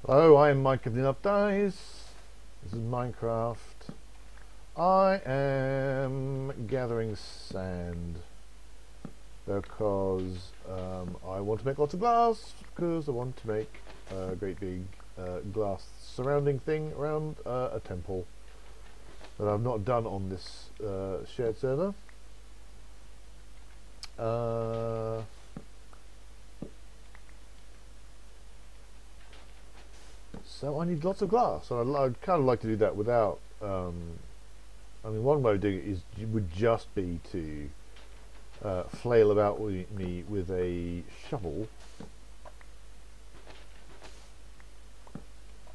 Hello, I am Mike of the Enough Dice. This is Minecraft. I am gathering sand because I want to make lots of glass, because I want to make a great big glass surrounding thing around a temple that I've not done on this shared server. So I need lots of glass, and I'd kind of like to do that without. I mean, one way of doing it would just be to flail about with me with a shovel,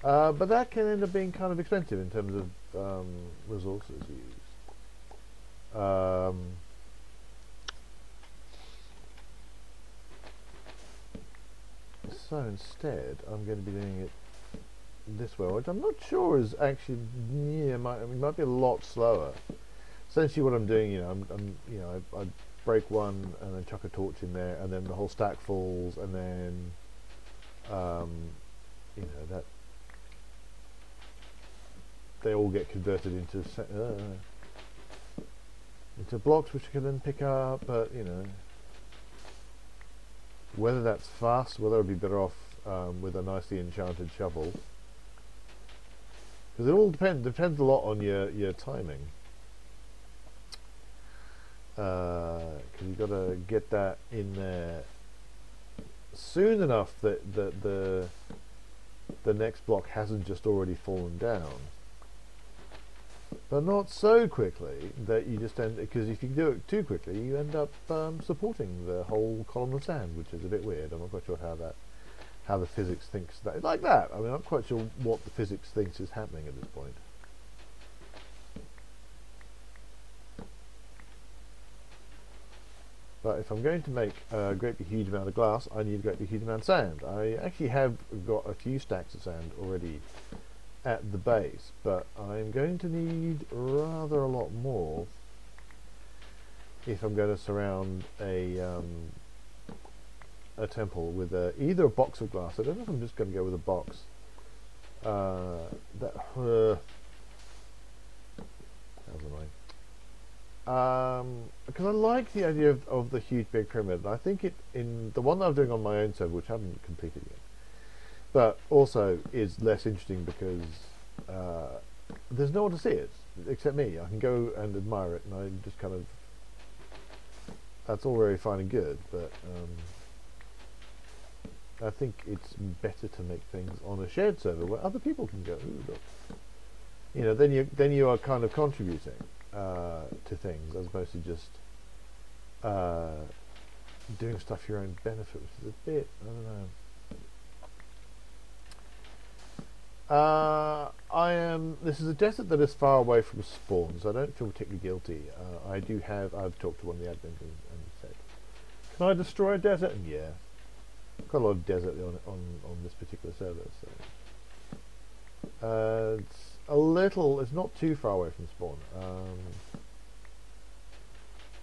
but that can end up being kind of expensive in terms of resources used. So instead, I'm going to be doing it this way, which I'm not sure is actually might be a lot slower. Essentially, what I'm doing, I break one and then chuck a torch in there, and then the whole stack falls, and then that they all get converted into blocks, which I can then pick up. But whether that's fast, whether I'd be better off with a nicely enchanted shovel. Because it all depends a lot on your timing. Because you've got to get that in there soon enough that the next block hasn't just already fallen down, but not so quickly that you just end. Because if you do it too quickly, you end up supporting the whole column of sand, which is a bit weird. I'm not quite sure how the physics thinks that like that. I mean, I'm not quite sure what the physics thinks is happening at this point. But if I'm going to make a great big huge amount of glass, I need a great big huge amount of sand. I actually have got a few stacks of sand already at the base, but I'm going to need rather a lot more if I'm going to surround a temple with either a box of glass. I don't know if I'm just going to go with a box. That was annoying. Because I like the idea of the huge big pyramid. I think it in the one that I'm doing on my own server, which I haven't completed yet, but also is less interesting because there's no one to see it except me. I can go and admire it, and I just kind of, that's all very fine and good, but I think it's better to make things on a shared server where other people can go. Ooh, look. Then you are kind of contributing to things as opposed to just doing stuff for your own benefit, which is a bit, I don't know. This is a desert that is far away from spawn, so I don't feel particularly guilty. I've talked to one of the admins and said, can I destroy a desert? And yeah. Quite a lot of desert on this particular server, so it's not too far away from spawn.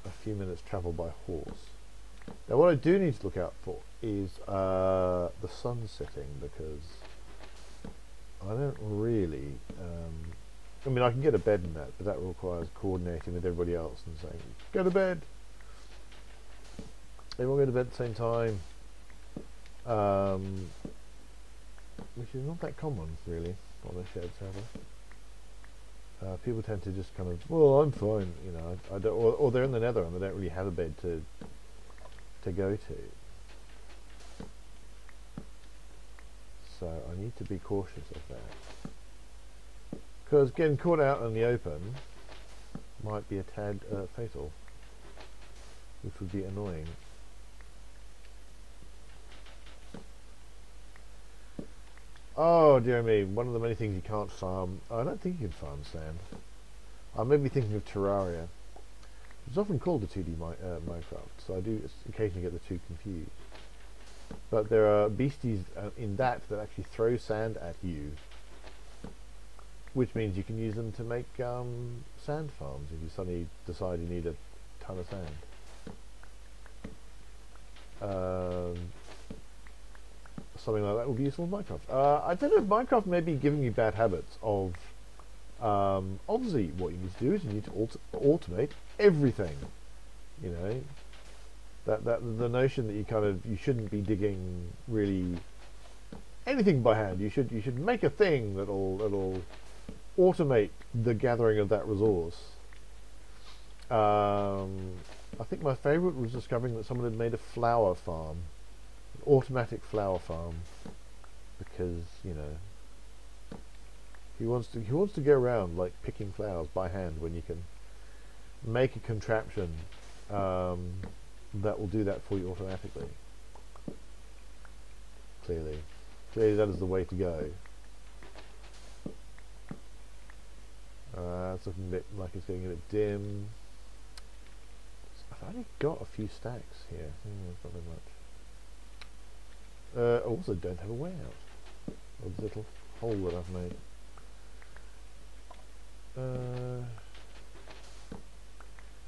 A few minutes travel by horse. Now what I do need to look out for is the sun setting, because I don't really I mean, I can get a bed in that, but that requires coordinating with everybody else and saying, go to bed, everyone go to bed at the same time. Which is not that common, really, on a shared server. People tend to just kind of, well, I'm fine, I don't, or they're in the nether and they don't really have a bed to go to. So I need to be cautious of that, because getting caught out in the open might be a tad fatal, which would be annoying. Oh dear me, one of the many things you can't farm. I don't think you can farm sand. I may be thinking of Terraria. It's often called a 2D Minecraft, so I do occasionally get the two confused. But there are beasties in that actually throw sand at you, which means you can use them to make sand farms if you suddenly decide you need a ton of sand. something like that would be useful in Minecraft. I don't know if Minecraft may be giving me bad habits of obviously what you need to do is you need to automate everything. You know, that the notion that you shouldn't be digging really anything by hand. You should make a thing that'll automate the gathering of that resource. I think my favourite was discovering that someone had made a flower farm, an automatic flower farm, because you know he wants to go around like picking flowers by hand when you can make a contraption that will do that for you automatically. Clearly that is the way to go. It's looking a bit like it's getting a bit dim. I've only got a few stacks here. Not very much. I also don't have a way out of this little hole that I've made.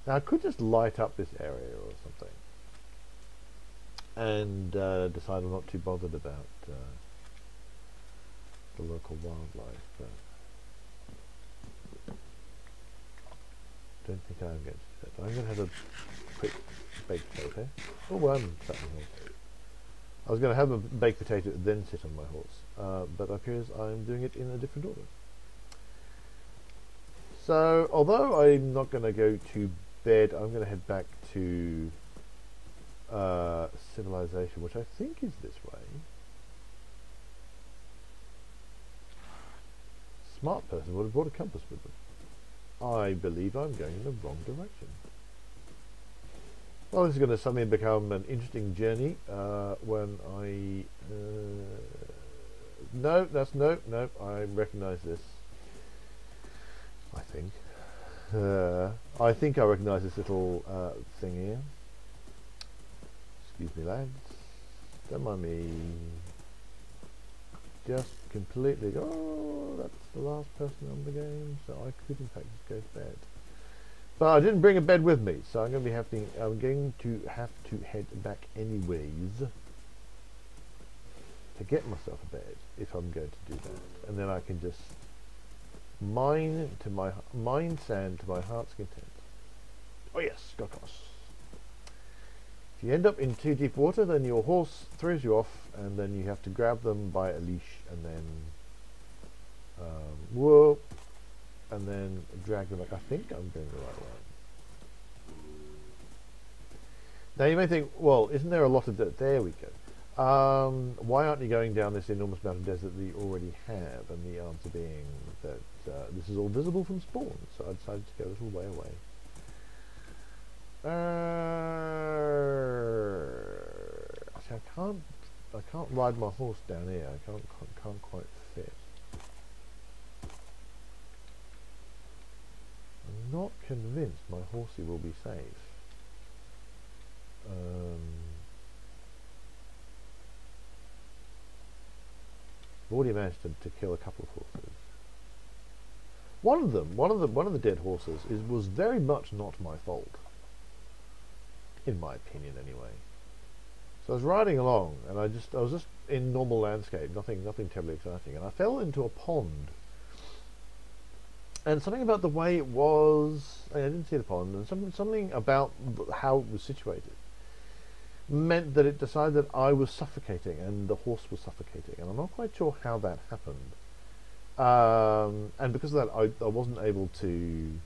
Now I could just light up this area or something and decide I'm not too bothered about the local wildlife, but don't think I'm going to do that. I'm going to have a quick baked potato. Oh, I'm sat on the horse. I was going to have a baked potato then sit on my horse, but it appears I'm doing it in a different order. So, although I'm not going to go to bed, I'm going to head back to civilization, which I think is this way. Smart person would have brought a compass with them. I believe I'm going in the wrong direction. Well, this is going to suddenly become an interesting journey when I... no, that's no, I recognise this. I think. I think I recognise this little thing here. Excuse me, lads. Don't mind me. Just completely... Oh, that's the last person on the game, so I could in fact just go to bed. But I didn't bring a bed with me, so I'm going to have to head back anyways to get myself a bed if I'm going to do that, and then I can just mine sand to my heart's content. Oh yes, Skokos. If you end up in too deep water, then your horse throws you off, and then you have to grab them by a leash, and then whoa, and then drag them back. I think I'm going the right way. Now you may think, well, isn't there a lot of dirt? There we go. Why aren't you going down this enormous mountain desert that you already have? And the answer being that this is all visible from spawn, so I decided to go a little way away. See, I can't ride my horse down here. I can't quite fit. I'm not convinced my horsey will be safe. I've already managed to kill a couple of horses. One of the dead horses was very much not my fault, in my opinion, anyway. So I was riding along, and I was just in normal landscape, nothing terribly exciting, and I fell into a pond. And something about the way it was, I didn't see the pond, and something about how it was situated meant that it decided that I was suffocating and the horse was suffocating, and I'm not quite sure how that happened. And because of that, I wasn't able to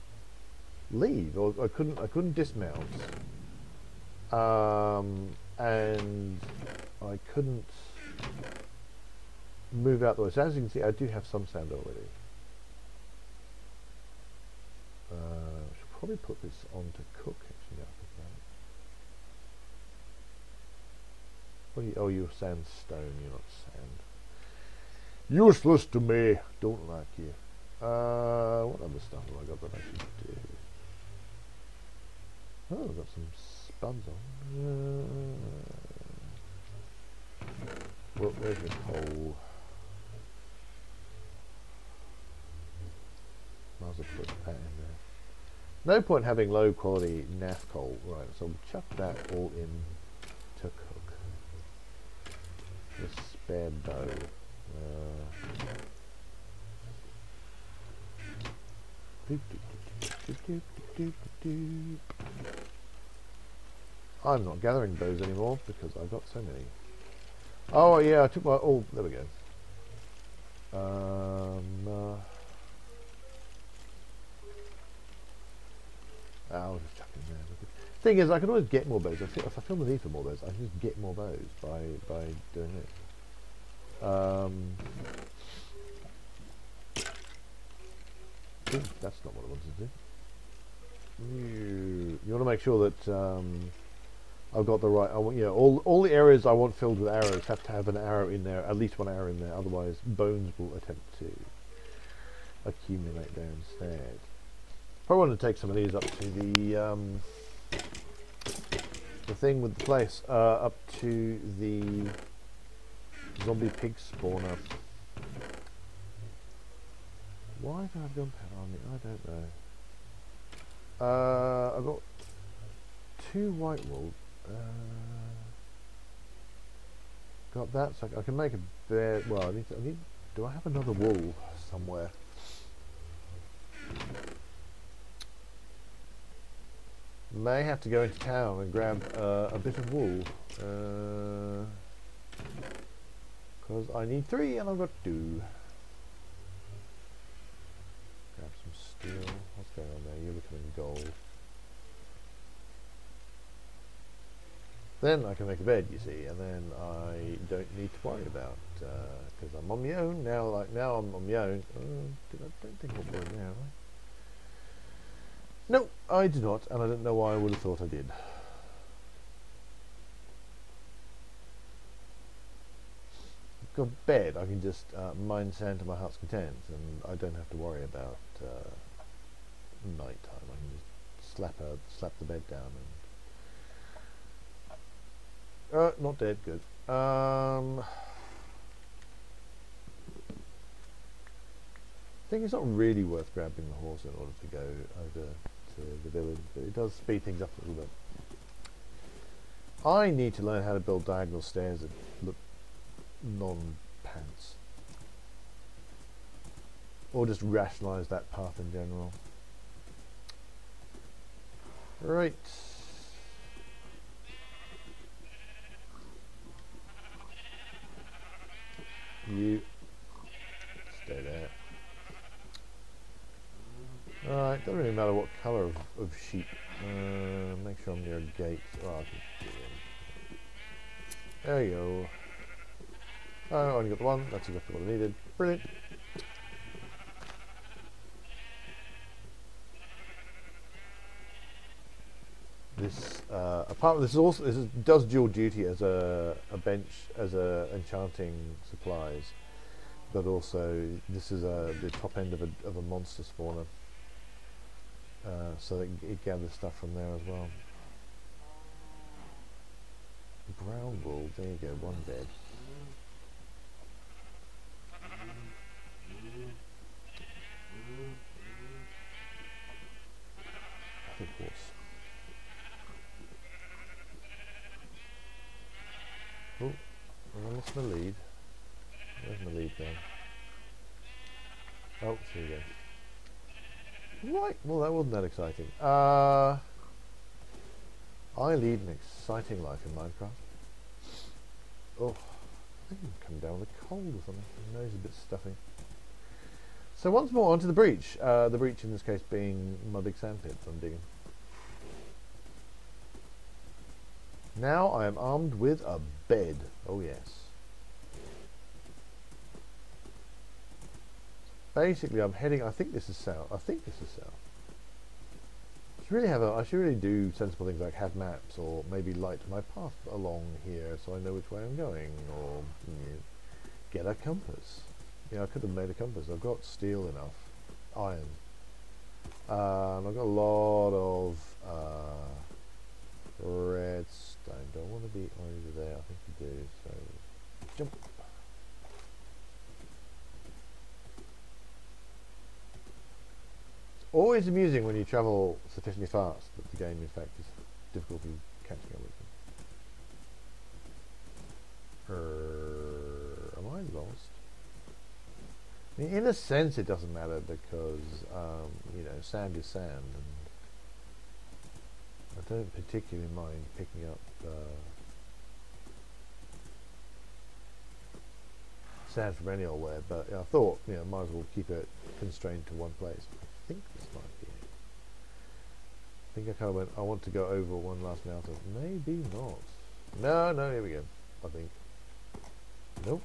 leave, or I couldn't dismount, and I couldn't move out the way. So as you can see, I do have some sand already. I should probably put this on to cook, actually, now I think about it. What are you? Oh, you're sandstone, you're not sand. Useless to me. Don't like you. What other stuff have I got that I should do? Oh, I've got some spuds on. Well, where's the coal? Might as well put that in there. No point having low quality naff coal. Right, so we'll chuck that all in to cook. This spare bow. Doop, doop, doop, doop, doop, doop, doop. I'm not gathering bows anymore because I've got so many. Oh yeah, I took my. Oh, there we go. I'll just chuck in there. Thing is, I can always get more bows. If I feel the need for more bows, I can just get more bows by doing this. Ooh, that's not what I wanted to do. You want to make sure that I've got the right. I want, all the areas I want filled with arrows have to have an arrow in there, at least one arrow in there. Otherwise, bones will attempt to accumulate there instead. Probably want to take some of these up to the thing with the place, up to the zombie pig spawner. Why do I have gunpowder on me? I don't know. I've got 2 white wool. Got that, so I can make a bed. Well, I need. Do I have another wool somewhere? May have to go into town and grab a bit of wool, because I need 3 and I've got 2. Grab some steel. What's going on there? You're becoming gold. Then I can make a bed, you see, and then I don't need to worry about, because I'm on my own now. Like now I'm on my own. I don't think I'll burn now. No, I do not, and I don't know why I would have thought I did. I've got a bed. I can just mine sand to my heart's content, and I don't have to worry about night time. I can just slap the bed down and. Not dead. Good. I think it's not really worth grabbing the horse in order to go over to the village, but it does speed things up a little bit. I need to learn how to build diagonal stairs that look non-pants, or just rationalise that path in general. Right. You stay there. Alright, doesn't really matter what colour of sheep. Make sure I'm near a gate. Oh, I can do it. There you go. Oh, I only got the one. That's exactly what I needed. Brilliant. This does dual duty as a bench, as a enchanting supplies, but also this is the top end of a monster spawner, so that it gathers stuff from there as well. Brown wool, there you go, 1 bed. I think horse. Oh, I lost my lead. Where's my lead going? Oh, here we go. Right, well that wasn't that exciting. I lead an exciting life in Minecraft. Oh, I think I'm coming down with a cold or something. My nose is a bit stuffy. So once more onto the breach. The breach in this case being my big sand pit I'm digging. Now I am armed with a bed. Oh yes. Basically I'm heading, I think this is south. I should really do sensible things like have maps, or maybe light my path along here so I know which way I'm going, or get a compass. I could have made a compass. I've got steel enough, iron. I've got a lot of redstone. Don't want to be over there. I think you do. So jump. It's always amusing when you travel sufficiently fast that the game, in fact, is difficulty catching up with you. lost. I mean, in a sense, it doesn't matter because you know, sand is sand, and I don't particularly mind picking up sand from any old where. But I thought, you know, might as well keep it constrained to one place. I think this might be it. I think I kind of went. I want to go over one last mountain. Maybe not. No. Here we go. I think. Nope.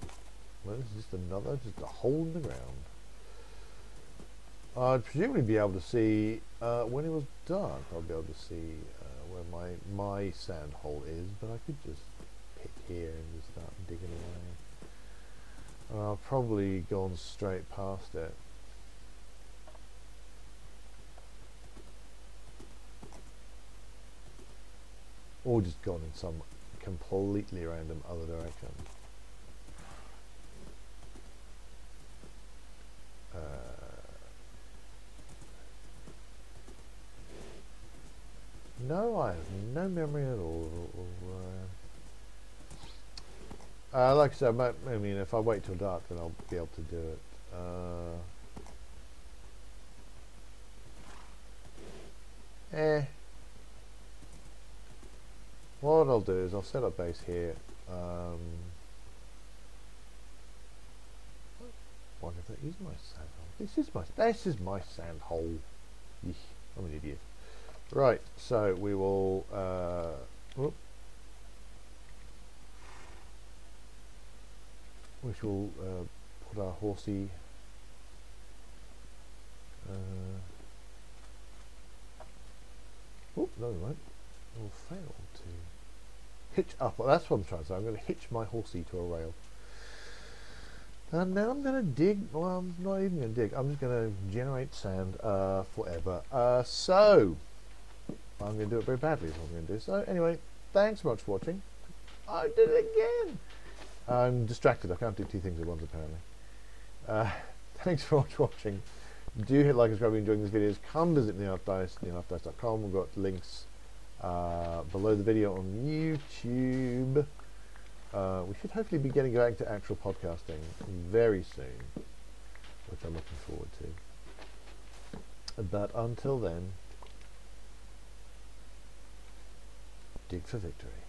Well, this is just a hole in the ground. I'd presumably be able to see when it was dark. I'll be able to see where my sand hole is, but I could just pick here and just start digging away. I've probably gone straight past it. Or just gone in some completely random other direction. No, I have no memory at all. Like I said, I mean, if I wait till dark, then I'll be able to do it. What I'll do is I'll set up base here. Why did I use my sand hole? This is my sand hole. Eesh, I'm an idiot. Right, so we will we shall put our horsey no we won't. We'll fail to hitch up. Well, that's what I'm trying to say. I'm going to hitch my horsey to a rail. And now I'm going to dig. Well, I'm not even going to dig. I'm just going to generate sand forever. So I'm going to do it very badly is what I'm going to do. So anyway, thanks so much for watching. I did it again. I'm distracted. I can't do two things at once apparently. Thanks for watching. Do hit like and subscribe if you're enjoying these videos. Come visit nearlifedice.com. We've got links below the video on YouTube. We should hopefully be getting back to actual podcasting very soon, which I'm looking forward to. But until then, dig for victory.